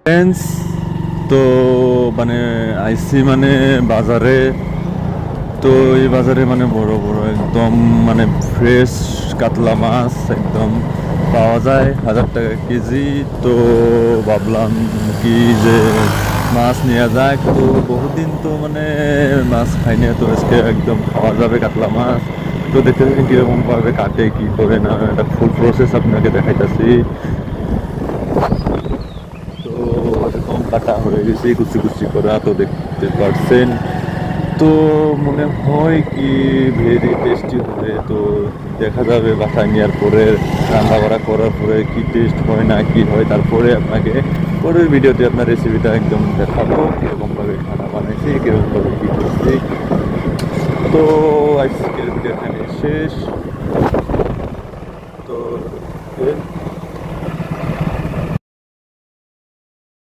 Friends, তো মানে আইসি মানে বাজারে। তো এই বাজারে মানে বড় বড় একদম মানে ফ্রেশ কাতলা মাছ একদম পাওয়া যায় 1,000 টাকা কেজি। তো ভাবলাম কি যে মাছ নেওয়া যায়, তো বহুদিন তো মানে মাছ খাইনি, তো আজকে একদম খাওয়া যাবে কাতলা মাছ। তো দেখতে থাকেন কিরকম ভাবে কাটে কি করে না, একটা ফুল প্রসেস আপনাকে দেখাইতেছি। তো এরকম কাটা হয়ে গেছে কুচি কুচি করা, তো দেখতে পারছেন। তো মনে হয় কি ভেরি টেস্টি হবে। তো দেখা যাবে বাসায় নেওয়ার পরে রান্না বাড়া করার পরে কি টেস্ট হয় না কি হয়, তারপরে আপনাকে পরের ভিডিওতে আপনার রেসিপিটা একদম দেখাবো কীরকমভাবে খানা বানাইছি, কীরকমভাবে কী করছি। তো আজকের ভিডিও এখানে শেষ। তো